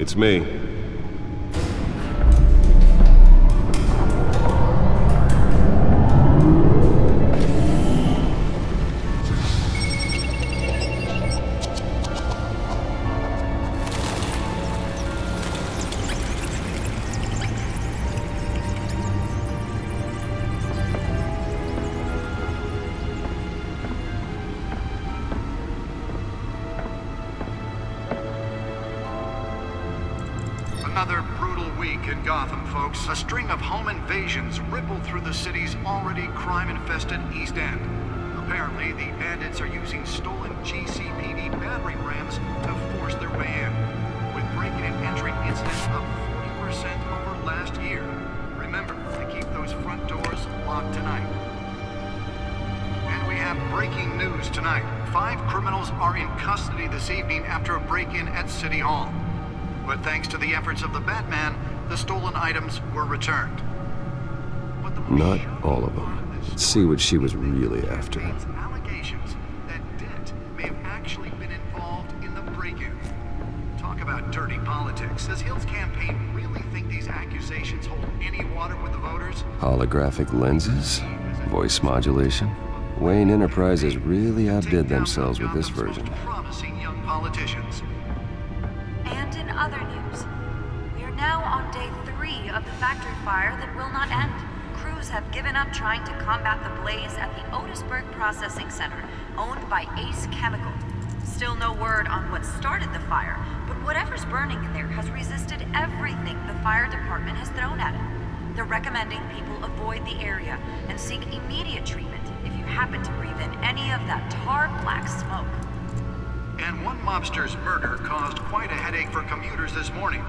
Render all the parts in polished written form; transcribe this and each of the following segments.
It's me. Another brutal week in Gotham, folks. A string of home invasions rippled through the city's already crime-infested East End. Apparently, the bandits are using stolen GCPD battering rams to force their way in, with breaking and entering incidents up 40% over last year. Remember to keep those front doors locked tonight. And we have breaking news tonight. 5 criminals are in custody this evening after a break-in at City Hall. But thanks to the efforts of the Batman, the stolen items were returned. Not all of them. Let's see what she was really after. Allegations that Dent may have actually been involved in the break-in. Talk about dirty politics. Does Hill's campaign really think these accusations hold any water with the voters? Holographic lenses? Voice modulation? Wayne Enterprises really outdid themselves with this version. Promising young politicians. And in other news, we are now on day 3 of the factory fire that will not end. Crews have given up trying to combat the blaze at the Otisburg Processing Center, owned by Ace Chemical. Still no word on what started the fire, but whatever's burning in there has resisted everything the fire department has thrown at it. They're recommending people avoid the area and seek immediate treatment if you happen to breathe in any of that tar black smoke. And one mobster's murder caused quite a headache for commuters this morning.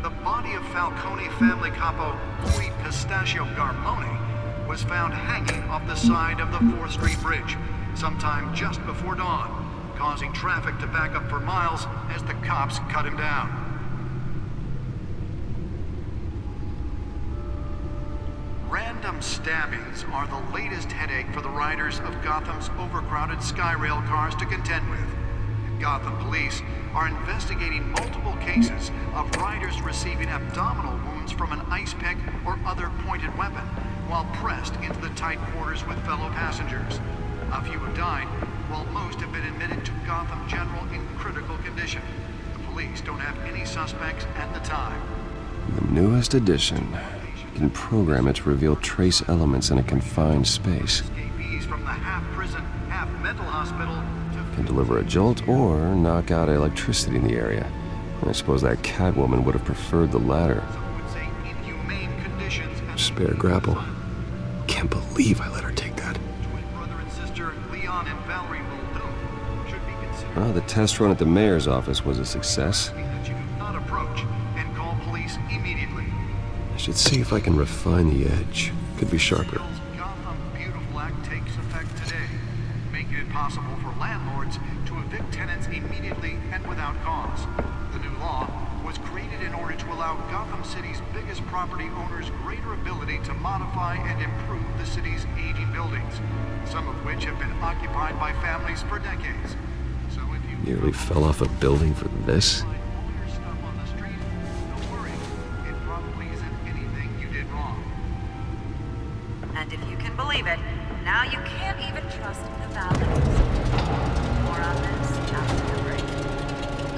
The body of Falcone family capo Louis Pistachio Garmone was found hanging off the side of the 4th Street Bridge sometime just before dawn, causing traffic to back up for miles as the cops cut him down. Random stabbings are the latest headache for the riders of Gotham's overcrowded Skyrail cars to contend with. Gotham police are investigating multiple cases of riders receiving abdominal wounds from an ice pick or other pointed weapon while pressed into the tight quarters with fellow passengers. A few have died, while most have been admitted to Gotham General in critical condition. The police don't have any suspects at the time. The newest edition. You can program it to reveal trace elements in a confined space. Escapees from the half-prison, half-mental hospital Can deliver a jolt or knock out electricity in the area. I suppose that Catwoman would have preferred the latter. Spare grapple. Can't believe I let her take that. Well, the test run at the mayor's office was a success. I should see if I can refine the edge. Could be sharper. Possible for landlords to evict tenants immediately and without cause. The new law was created in order to allow Gotham City's biggest property owners greater ability to modify and improve the city's aging buildings, some of which have been occupied by families for decades. So if you nearly fell off a building for this? And if you can believe it, now you can't even trust the values. More on this after the break.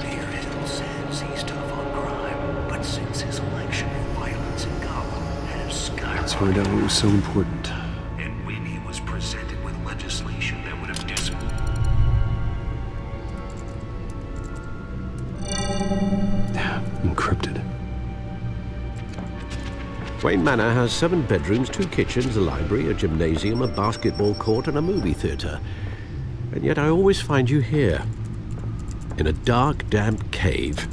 Mayor Hill says he's tough on crime, but since his election, violence in Gotham has skyrocketed. Let's find out what was so important. And when he was presented with legislation that would have Encrypted. Wayne Manor has 7 bedrooms, 2 kitchens, a library, a gymnasium, a basketball court, and a movie theater. And yet I always find you here, in a dark, damp cave,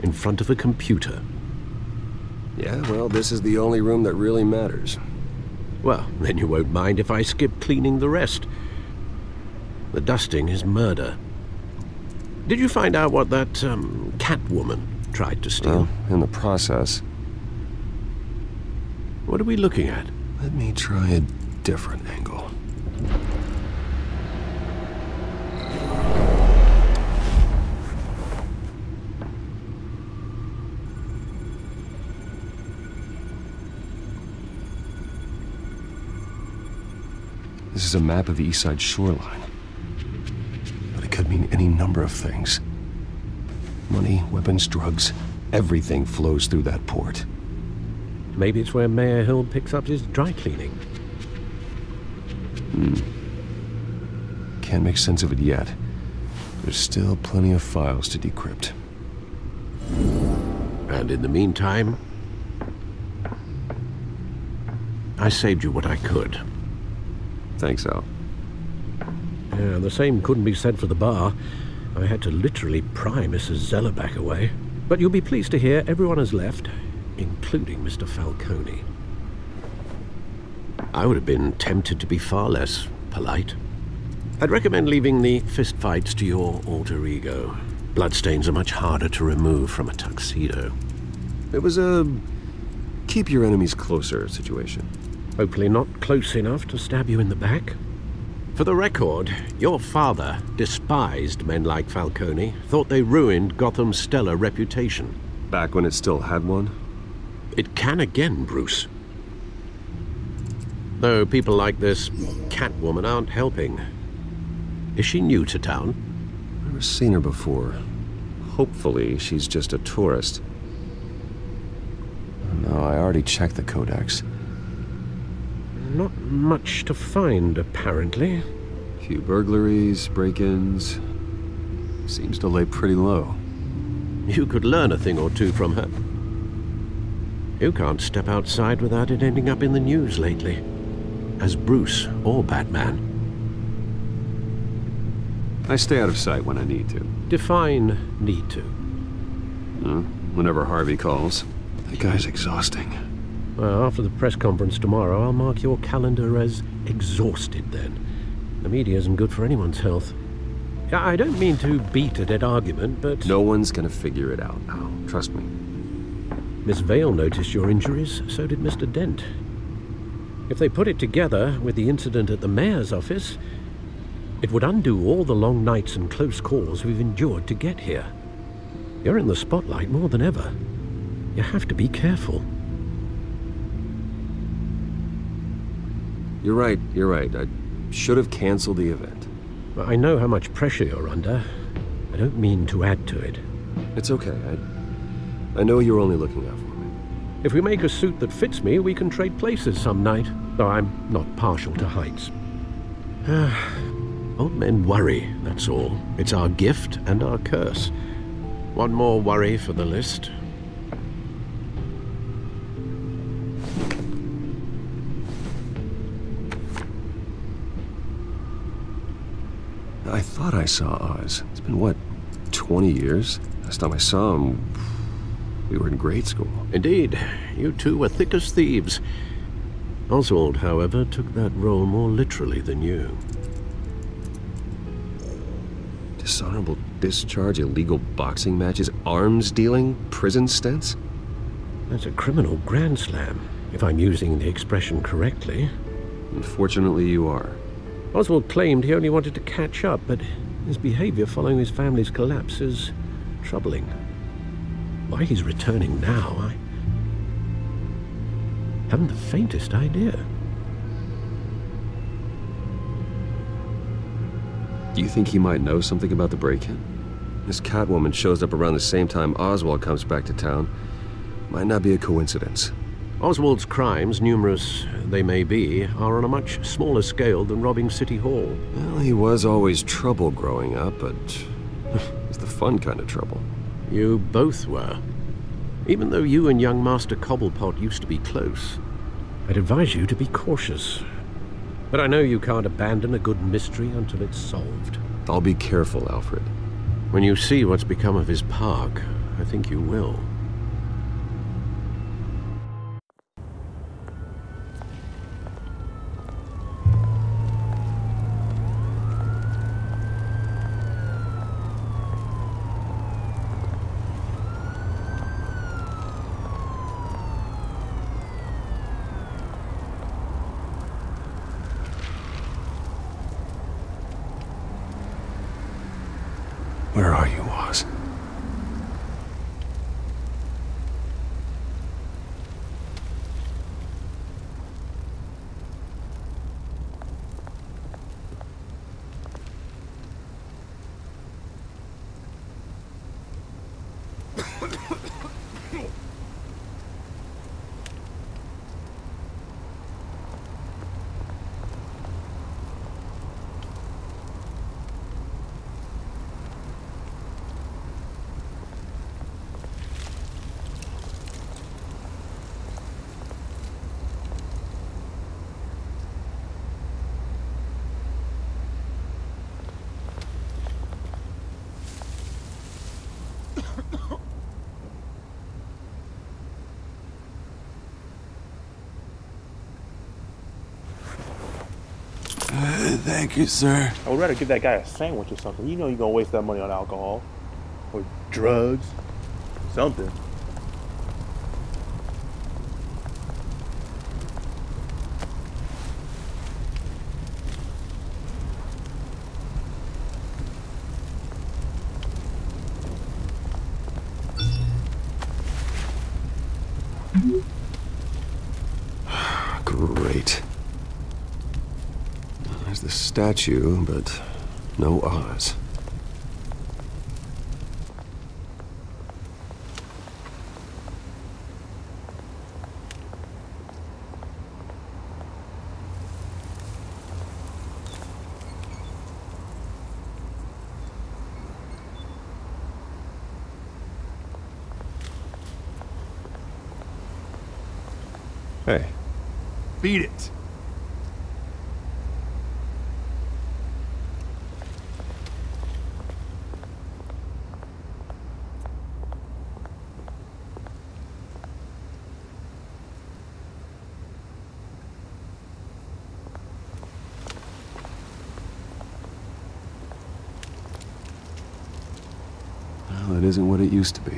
in front of a computer. Yeah, well, this is the only room that really matters. Well, then you won't mind if I skip cleaning the rest. The dusting is murder. Did you find out what that, Catwoman tried to steal? Well, in the process. What are we looking at? Let me try a different angle. is a map of the east side shoreline. But it could mean any number of things. Money, weapons, drugs, everything flows through that port. Maybe it's where Mayor Hill picks up his dry cleaning. Can't make sense of it yet. There's still plenty of files to decrypt. And in the meantime, I saved you what I could. Thanks, Al. Yeah, the same couldn't be said for the bar. I had to literally pry Mrs. Zeller back away. But you'll be pleased to hear everyone has left, including Mr. Falcone. I would have been tempted to be far less polite. I'd recommend leaving the fistfights to your alter ego. Bloodstains are much harder to remove from a tuxedo. It was a keep your enemies closer situation. Hopefully not close enough to stab you in the back. For the record, your father despised men like Falcone, thought they ruined Gotham's stellar reputation. Back when it still had one? It can again, Bruce. Though people like this Catwoman aren't helping. Is she new to town? Never seen her before. Hopefully, she's just a tourist. No, I already checked the codex. Not much to find, apparently. Few burglaries, break-ins. Seems to lay pretty low. You could learn a thing or two from her. You can't step outside without it ending up in the news lately. As Bruce or Batman. I stay out of sight when I need to. Define need to. Whenever Harvey calls. That guy's exhausting. Well, after the press conference tomorrow, I'll mark your calendar as exhausted then. The media isn't good for anyone's health. I don't mean to beat a dead argument, but... No one's gonna figure it out, Al. Trust me. Miss Vale noticed your injuries, so did Mr. Dent. If they put it together with the incident at the mayor's office, it would undo all the long nights and close calls we've endured to get here. You're in the spotlight more than ever. You have to be careful. You're right. I should have canceled the event. I know how much pressure you're under. I don't mean to add to it. It's okay. I know you're only looking out for me. If we make a suit that fits me, we can trade places some night. Though I'm not partial to heights. Old men worry, that's all. It's our gift and our curse. One more worry for the list. I thought I saw Oz. It's been, what, 20 years? Last time I saw him, we were in grade school. Indeed. You two were thick as thieves. Oswald, however, took that role more literally than you. Dishonorable discharge, illegal boxing matches, arms dealing, prison stints? That's a criminal grand slam, if I'm using the expression correctly. Unfortunately, you are. Oswald claimed he only wanted to catch up, but his behavior following his family's collapse is troubling. Why he's returning now, I haven't the faintest idea. Do you think he might know something about the break-in? This Catwoman shows up around the same time Oswald comes back to town. Might not be a coincidence. Oswald's crimes, numerous they may be, are on a much smaller scale than robbing City Hall. Well, he was always trouble growing up, but it's the fun kind of trouble. You both were. Even though you and young Master Cobblepot used to be close, I'd advise you to be cautious. But I know you can't abandon a good mystery until it's solved. I'll be careful, Alfred. When you see what's become of his park, I think you will. Where are you, Oz? Thank you, sir. I would rather give that guy a sandwich or something. You know you're gonna waste that money on alcohol. Or drugs. Something. Great. There's the statue, but no Oz. Hey. Beat it. Well, it isn't what it used to be.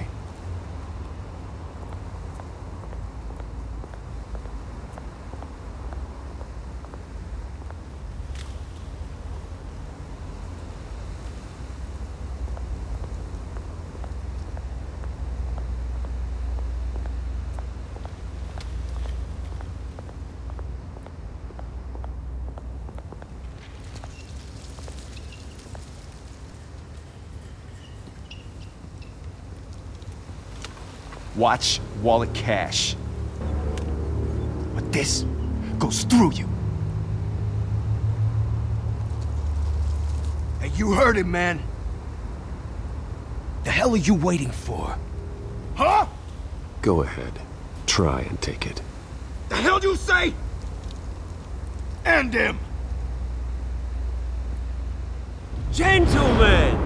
Watch wallet cash. But this goes through you. Hey, you heard it, man. The hell are you waiting for? Huh? Go ahead. Try and take it. The hell do you say? End him! Gentlemen!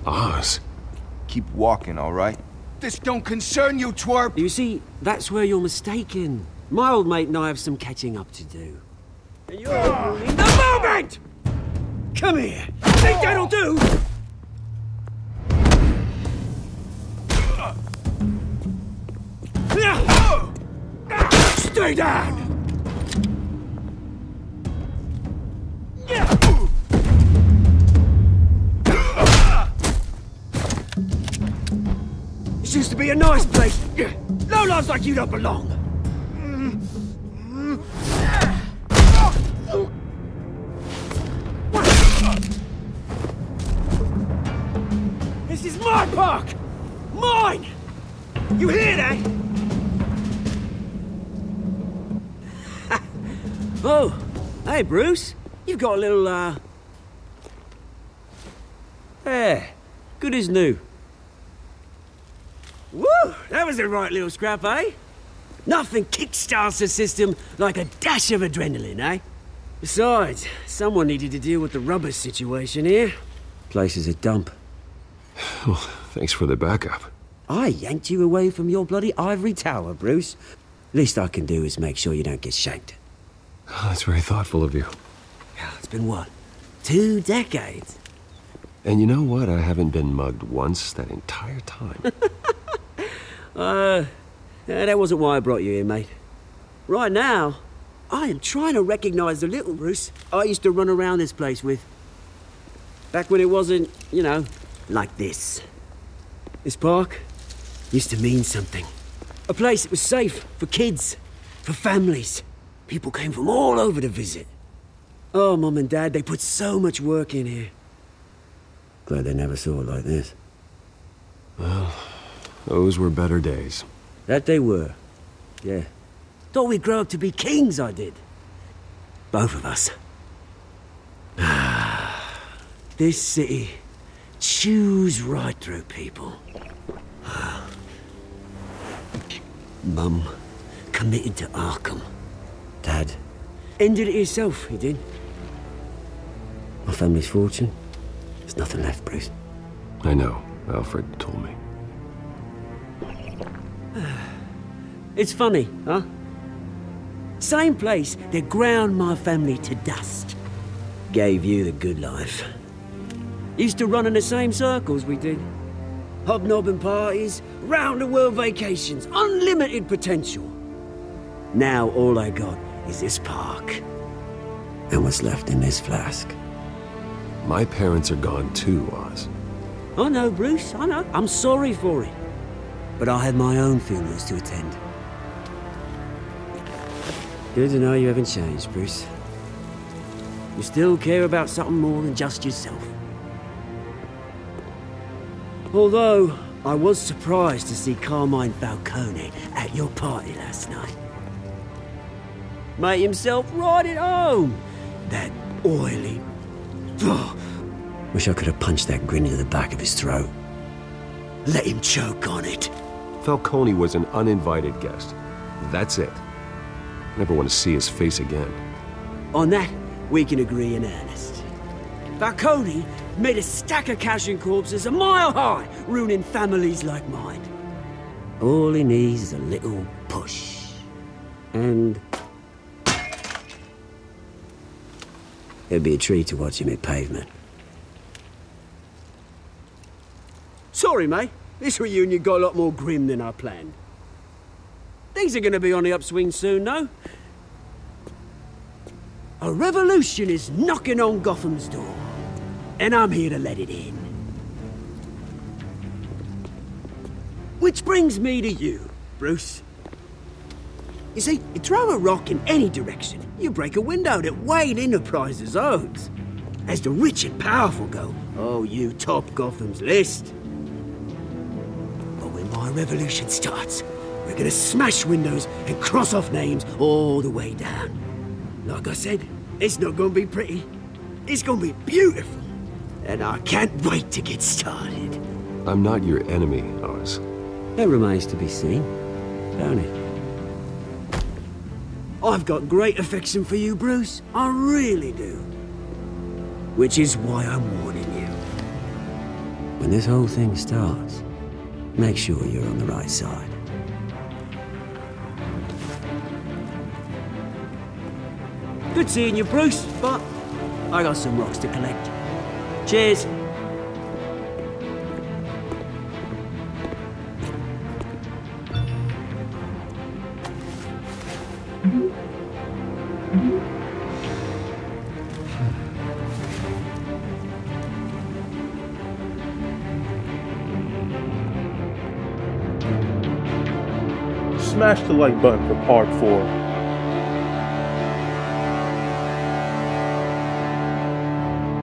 Oz. Keep walking, all right? This don't concern you, twerp! You see, that's where you're mistaken. My old mate and I have some catching up to do. And you're ruining the moment! Come here! Think that'll do? Stay down! This used to be a nice place. No lives like you don't belong. This is my park! Mine! You hear that? Oh, hey Bruce. You've got a little, Yeah, good as new. Woo! That was a right little scrap, eh? Nothing kickstarts the system like a dash of adrenaline, eh? Besides, someone needed to deal with the rubber situation here. Place is a dump. Well, thanks for the backup. I yanked you away from your bloody ivory tower, Bruce. Least I can do is make sure you don't get shanked. Oh, that's very thoughtful of you. It's been what? 2 decades? And you know what? I haven't been mugged once that entire time. That wasn't why I brought you here, mate. Right now, I am trying to recognize the little Bruce I used to run around this place with. Back when it wasn't, you know, like this. This park used to mean something. A place that was safe for kids, for families. People came from all over to visit. Oh, Mum and Dad, they put so much work in here. Glad they never saw it like this. Well, those were better days. That they were. Yeah. Thought we'd grow up to be kings, I did. Both of us. This city chews right through people. Mum committed to Arkham. Dad ended it himself, he did. My family's fortune. There's nothing left, Bruce. I know. Alfred told me. It's funny, huh? Same place that ground my family to dust. Gave you the good life. Used to run in the same circles we did. Hobnobbing parties, round-the-world vacations, unlimited potential. Now all I got is this park. And what's left in this flask. My parents are gone too, Oz. I know, Bruce, I know. I'm sorry for it. But I had my own funerals to attend. Good to know you haven't changed, Bruce. You still care about something more than just yourself. Although, I was surprised to see Carmine Falcone at your party last night. Made himself right at home. That oily... Oh, wish I could have punched that grin into the back of his throat. Let him choke on it. Falcone was an uninvited guest. That's it. Never want to see his face again. On that, we can agree in earnest. Falcone made a stack of cash and corpses a mile high, ruining families like mine. All he needs is a little push. And... it'd be a treat to watch him hit pavement. Sorry, mate. This reunion got a lot more grim than I planned. Things are gonna be on the upswing soon, though. A revolution is knocking on Gotham's door. And I'm here to let it in. Which brings me to you, Bruce. You see, you throw a rock in any direction, you break a window that Wayne Enterprises owns. As the rich and powerful go, oh, you top Gotham's list. But when my revolution starts, we're gonna smash windows and cross off names all the way down. Like I said, it's not gonna be pretty. It's gonna be beautiful. And I can't wait to get started. I'm not your enemy, Oz. That remains to be seen, don't it? I've got great affection for you, Bruce. I really do. Which is why I'm warning you. When this whole thing starts, make sure you're on the right side. Good seeing you, Bruce, but I got some rocks to collect. Cheers. Smash the like button for part 4.